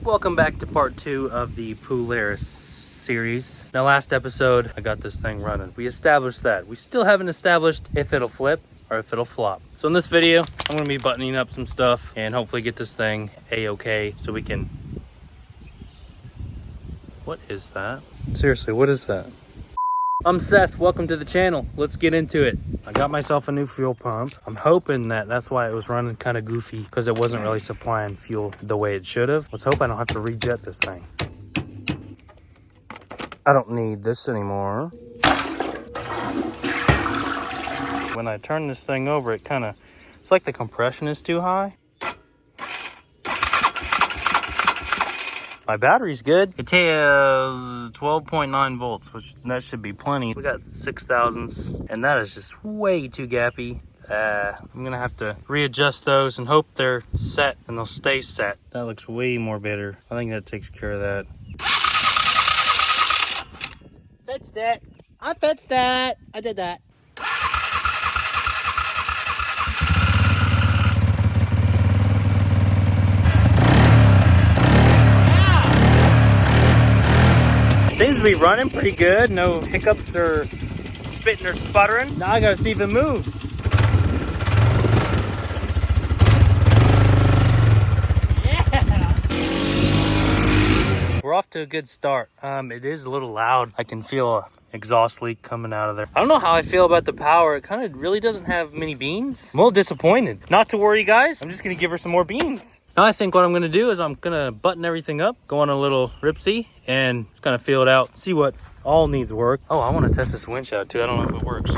Welcome back to part 2 of the Polaris series. Now, last episode, I got this thing running. We established that. We still haven't established if it'll flip or if it'll flop. So in this video, I'm gonna be buttoning up some stuff and hopefully get this thing a-okay so we can... What is that? Seriously, what is that? I'm Seth, welcome to the channel. Let's get into it. I got myself a new fuel pump. I'm hoping that's why it was running kind of goofy, because it wasn't really supplying fuel the way it should have. Let's hope I don't have to rejet this thing. I don't need this anymore. When I turn this thing over, it's like the compression is too high. My battery's good. It has 12.9 volts, which that should be plenty. We got 6,000s, and that is just way too gappy. I'm gonna have to readjust those and hope they're set and they'll stay set. That looks way more better. I think that takes care of that. Fixed it. I fixed that. I did that. Seems to be running pretty good. No hiccups or spitting or sputtering. Now I gotta see if it moves. Yeah! We're off to a good start. It is a little loud. I can feel a exhaust leak coming out of there. I don't know how I feel about the power. It kind of really doesn't have many beans. I'm a little disappointed. Not to worry, guys. I'm just gonna give her some more beans. Now I think what I'm gonna do is I'm gonna button everything up, go on a little ripsy, and just kind of feel it out, see what all needs work. Oh, I want to test this winch out too. I don't know if it works.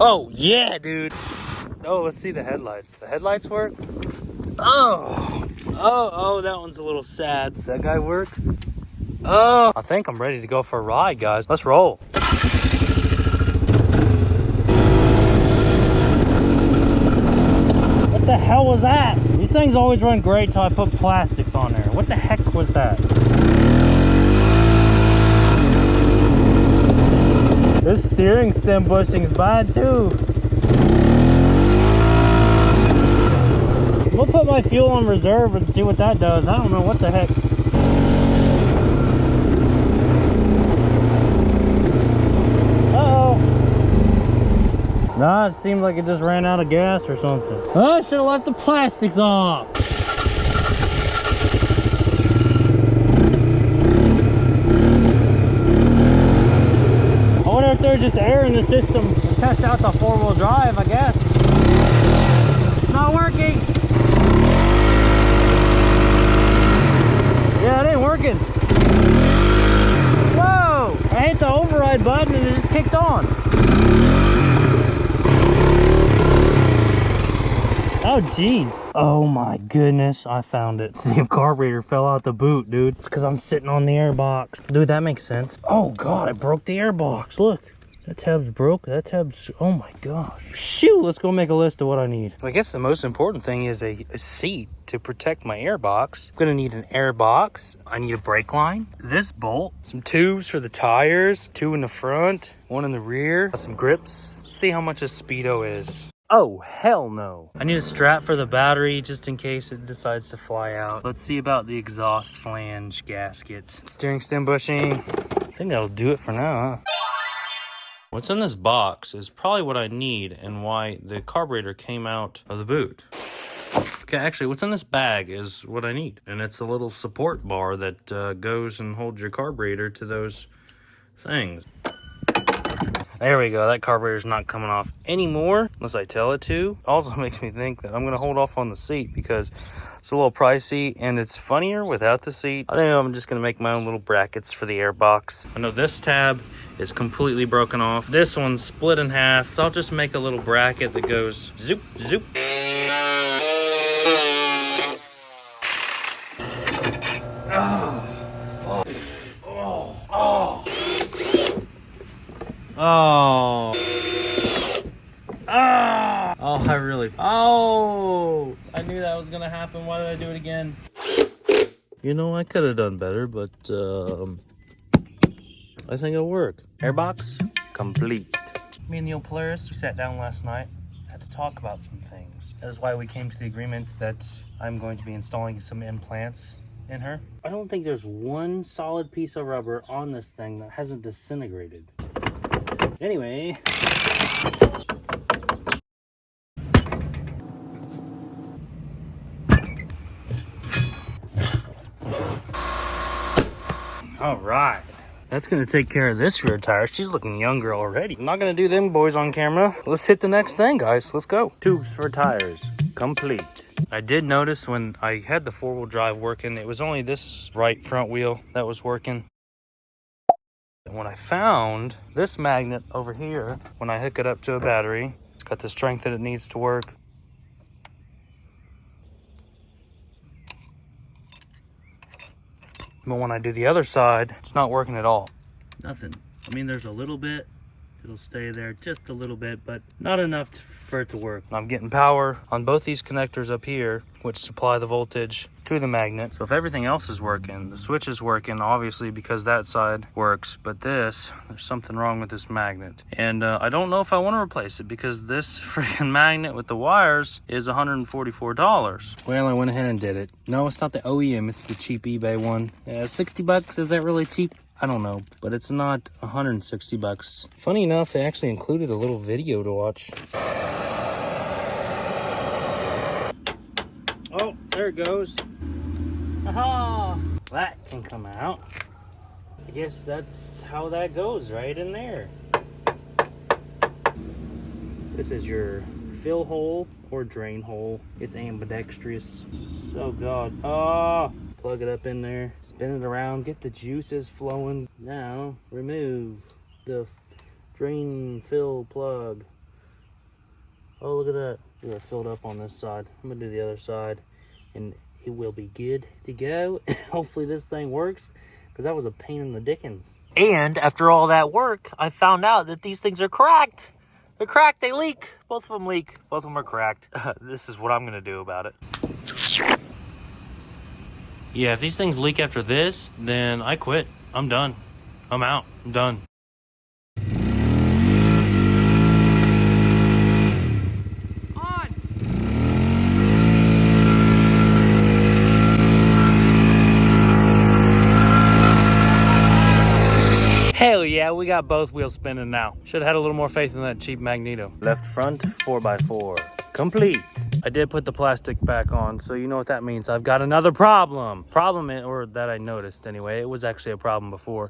Oh yeah, dude. Oh, let's see the headlights. The headlights work. Oh, that one's a little sad. Does that guy work? Oh, I think I'm ready to go for a ride, guys. Let's roll. What the hell was that? These things always run great until I put plastics on there. What the heck was that? This steering stem bushing's bad too. We'll put my fuel on reserve and see what that does. I don't know what the heck. Nah, it seemed like it just ran out of gas or something. Oh, I should have left the plastics off. I wonder if there's just air in the system to test out the four-wheel drive, I guess. It's not working. Yeah, it ain't working. Whoa! I hit the override button and it just kicked on. Oh, jeez. Oh, my goodness. I found it. The carburetor fell out the boot, dude. It's because I'm sitting on the airbox. Dude, that makes sense. Oh, God, I broke the airbox. Look. That tab's broke. That tab's... Oh, my gosh. Shoot, let's go make a list of what I need. I guess the most important thing is a seat to protect my airbox. I'm going to need an airbox. I need a brake line. This bolt. Some tubes for the tires. 2 in the front. 1 in the rear. Some grips. Let's see how much a Speedo is. Oh, hell no. I need a strap for the battery just in case it decides to fly out. Let's see about the exhaust flange gasket. Steering stem bushing. I think that'll do it for now, huh? What's in this box is probably what I need and why the carburetor came out of the boot. Okay, actually, what's in this bag is what I need. And it's a little support bar that goes and holds your carburetor to those things. There we go. That carburetor's not coming off anymore unless I tell it to. Also makes me think that I'm going to hold off on the seat because it's a little pricey and it's funnier without the seat. I think I'm just going to make my own little brackets for the airbox. I know this tab is completely broken off. This one's split in half. So I'll just make a little bracket that goes zoop, zoop. Oh. Ah. Oh, I really... Oh. I knew that was going to happen. Why did I do it again? You know, I could have done better, but I think it'll work. Airbox complete. Me and the old Polaris, we sat down last night, had to talk about some things. That is why we came to the agreement that I'm going to be installing some implants in her. I don't think there's one solid piece of rubber on this thing that hasn't disintegrated. Anyway. All right. That's gonna take care of this rear tire. She's looking younger already. I'm not gonna do them boys on camera. Let's hit the next thing, guys. Let's go. Tubes for tires, complete. I did notice when I had the 4-wheel drive working, it was only this right front wheel that was working. And when I found this magnet over here, when I hook it up to a battery, it's got the strength that it needs to work. But when I do the other side, it's not working at all. Nothing. I mean, there's a little bit. It'll stay there just a little bit, but not enough for it to work. I'm getting power on both these connectors up here, which supply the voltage to the magnet. So if everything else is working, the switch is working, obviously, because that side works. But this, there's something wrong with this magnet. And I don't know if I want to replace it because this freaking magnet with the wires is $144. Well, I went ahead and did it. No, it's not the OEM, it's the cheap eBay one. Yeah, 60 bucks, is that really cheap? I don't know, but it's not 160 bucks. Funny enough, they actually included a little video to watch. Oh, there it goes. Aha! That can come out. I guess that's how that goes, right in there. This is your fill hole or drain hole. It's ambidextrous. Oh God. Oh! Plug it up in there, spin it around, get the juices flowing. Now, remove the drain fill plug. Oh, look at that. We are filled up on this side. I'm gonna do the other side and it will be good to go. Hopefully this thing works because that was a pain in the dickens. And after all that work, I found out that these things are cracked. They're cracked, they leak. Both of them leak, both of them are cracked. This is what I'm gonna do about it. Yeah, if these things leak after this, then I quit. I'm done. I'm out. I'm done. On! Hell yeah, we got both wheels spinning now. Should have had a little more faith in that cheap Magneto. Left front, 4x4. Complete. I did put the plastic back on, so you know what that means. I've got another problem. Problem is, or that I noticed anyway. It was actually a problem before.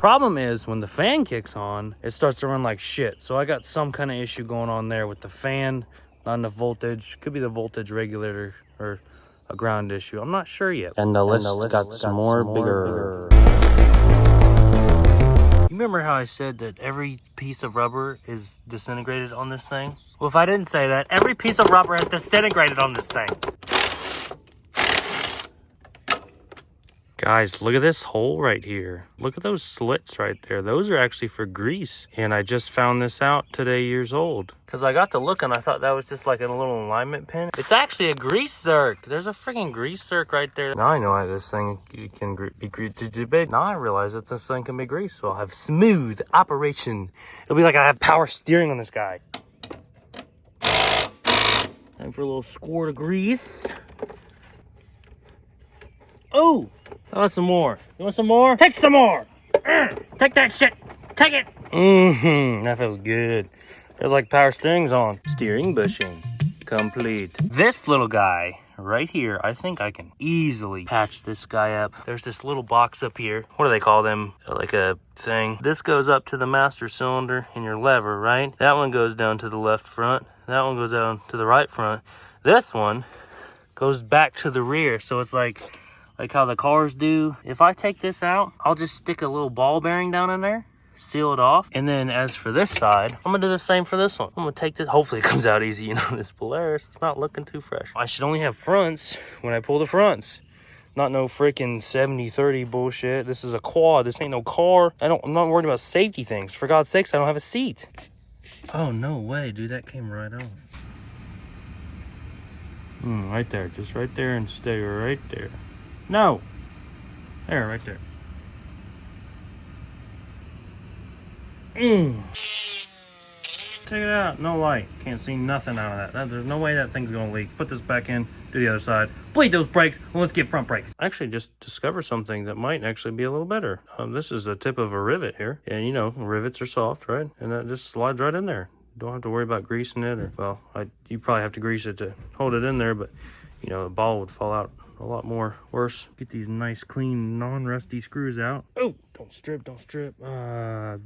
Problem is, when the fan kicks on, it starts to run like shit. So I got some kind of issue going on there with the fan. Not enough voltage. Could be the voltage regulator or a ground issue. I'm not sure yet. And the list got some more bigger. You remember how I said that every piece of rubber is disintegrated on this thing? Well, if I didn't say that, every piece of rubber is disintegrated on this thing. Guys, look at this hole right here. Look at those slits right there. Those are actually for grease. And I just found this out today, years old. Because I got to look and I thought that was just like a little alignment pin. It's actually a grease zerk. There's a freaking grease zerk right there. Now I know why this thing can be greased. Now I realize that this thing can be greased. So I'll have smooth operation. It'll be like I have power steering on this guy. Time for a little squirt of grease. Oh! I want some more. You want some more? Take some more! Take that shit! Take it! That feels good. Feels like power steering's on. Steering bushing. Complete. This little guy right here, I think I can easily patch this guy up. There's this little box up here. What do they call them? Like a thing. This goes up to the master cylinder in your lever, right? That one goes down to the left front. That one goes down to the right front. This one goes back to the rear. So it's like how the cars do. If I take this out, I'll just stick a little ball bearing down in there, seal it off. And then as for this side, I'm gonna do the same for this one. I'm gonna take this, hopefully it comes out easy. You know, this Polaris, it's not looking too fresh. I should only have fronts when I pull the fronts. Not no freaking 70-30 bullshit. This is a quad, this ain't no car. I'm not worried about safety things. For God's sakes, I don't have a seat. Oh, no way, dude, that came right off. Right there, just right there and stay right there. No. There, right there. Check it out, no light. Can't see nothing out of that. There's no way that thing's gonna leak. Put this back in, do the other side. Bleed those brakes, and let's get front brakes. I actually just discovered something that might actually be a little better. This is the tip of a rivet here. And you know, rivets are soft, right? And that just slides right in there. Don't have to worry about greasing it, or, well, you probably have to grease it to hold it in there, but, you know, the ball would fall out a lot more worse. Get these nice, clean, non-rusty screws out. Oh, don't strip, don't strip.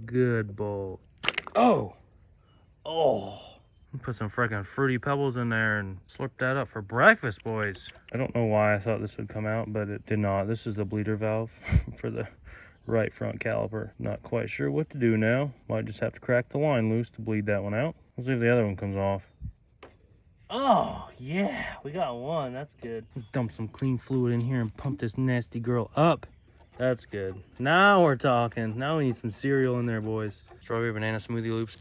Good bolt. Oh. Put some freaking Fruity Pebbles in there and slurp that up for breakfast, boys. I don't know why I thought this would come out, but it did not. This is the bleeder valve for the right front caliper. Not quite sure what to do now. Might just have to crack the line loose to bleed that one out. Let's see if the other one comes off. Oh, yeah, we got one. That's good. Dump some clean fluid in here and pump this nasty girl up. That's good. Now we're talking. Now we need some cereal in there, boys. Strawberry banana smoothie loops.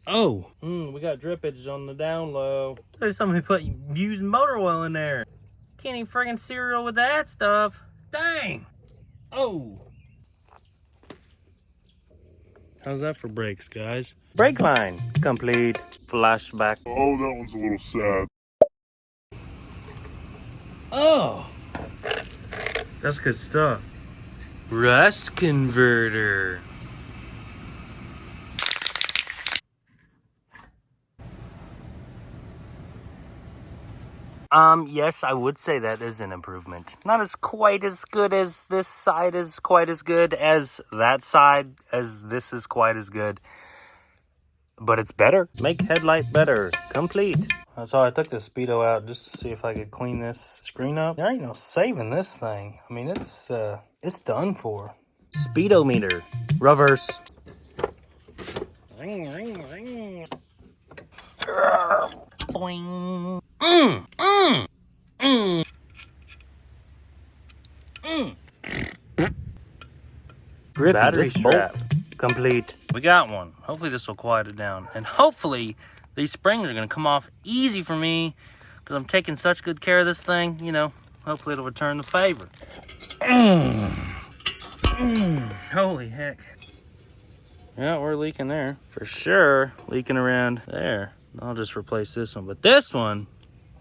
Oh, we got drippage on the down low. There's somebody put used motor oil in there. Can't eat friggin' cereal with that stuff. Dang. Oh. How's that for brakes, guys? Brake line complete. Flashback. Oh, that one's a little sad. Oh. That's good stuff. Rust converter. Yes, I would say that is an improvement. Not as quite as good as this side is quite as good as that side, as this is quite as good. But it's better. Make headlight better. Complete. So I took the Speedo out just to see if I could clean this screen up. There ain't no saving this thing. I mean, it's done for. Speedometer. Reverse. Ring, ring, ring. Boing. Grip battery strap complete. We got one. Hopefully this will quiet it down, and hopefully these springs are gonna come off easy for me because I'm taking such good care of this thing. You know, hopefully it'll return the favor. Holy heck! Yeah, we're leaking there for sure. Leaking around there. I'll just replace this one, but this one,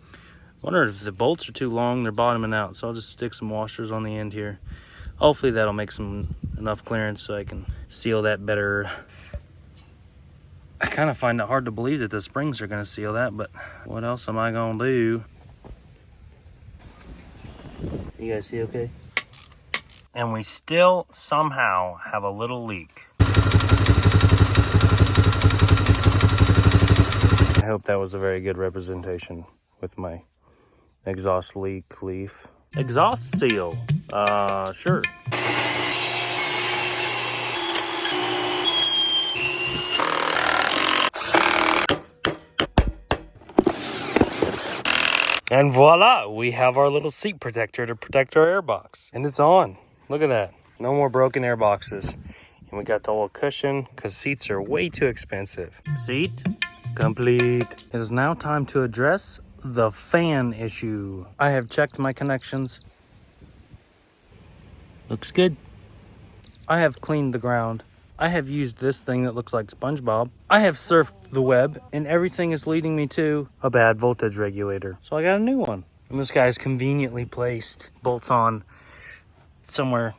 I wonder if the bolts are too long, they're bottoming out, so I'll just stick some washers on the end here. Hopefully that'll make enough clearance so I can seal that better. I kind of find it hard to believe that the springs are going to seal that, but what else am I going to do? You guys see okay? And we still somehow have a little leak. I hope that was a very good representation with my exhaust leak leaf. Exhaust seal, sure. And voila, we have our little seat protector to protect our airbox. And it's on. Look at that. No more broken airboxes. And we got the little cushion because seats are way too expensive. Seat complete. It is now time to address the fan issue. I have checked my connections. Looks good. I have cleaned the ground. I have used this thing that looks like SpongeBob. I have surfed the web, and everything is leading me to a bad voltage regulator. So I got a new one. And this guy's conveniently placed bolts on somewhere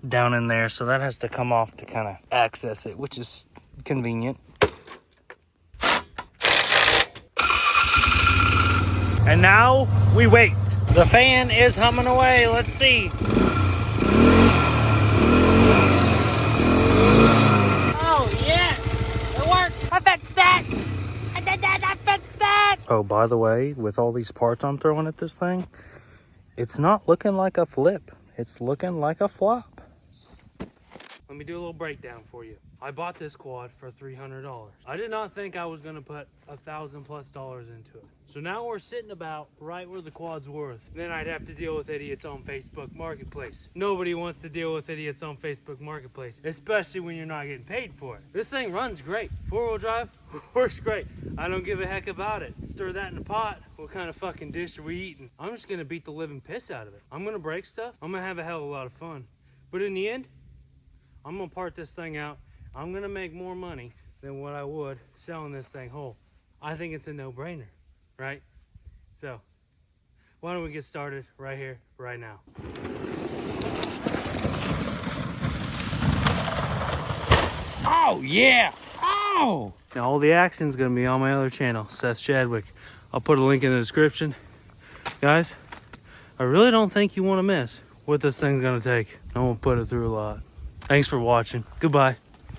down in there, so that has to come off to kind of access it, which is convenient. And now we wait. The fan is humming away. Let's see. Oh, yeah. It worked. I fixed that. I did that. I fixed that. Oh, by the way, with all these parts I'm throwing at this thing, it's not looking like a flip. It's looking like a flop. Let me do a little breakdown for you. I bought this quad for $300. I did not think I was gonna put $1,000+ into it. So now we're sitting about right where the quad's worth. Then I'd have to deal with idiots on Facebook Marketplace. Nobody wants to deal with idiots on Facebook Marketplace, especially when you're not getting paid for it. This thing runs great. 4-wheel drive works great. I don't give a heck about it. Stir that in the pot. What kind of fucking dish are we eating? I'm just gonna beat the living piss out of it. I'm gonna break stuff. I'm gonna have a hell of a lot of fun. But in the end, I'm gonna part this thing out. I'm gonna make more money than what I would selling this thing whole. I think it's a no-brainer, right? So why don't we get started right here, right now. Oh yeah! Oh! Now all the action's gonna be on my other channel, Seth Chadwick. I'll put a link in the description. Guys, I really don't think you want to miss what this thing's gonna take. I'm gonna put it through a lot. Thanks for watching. Goodbye.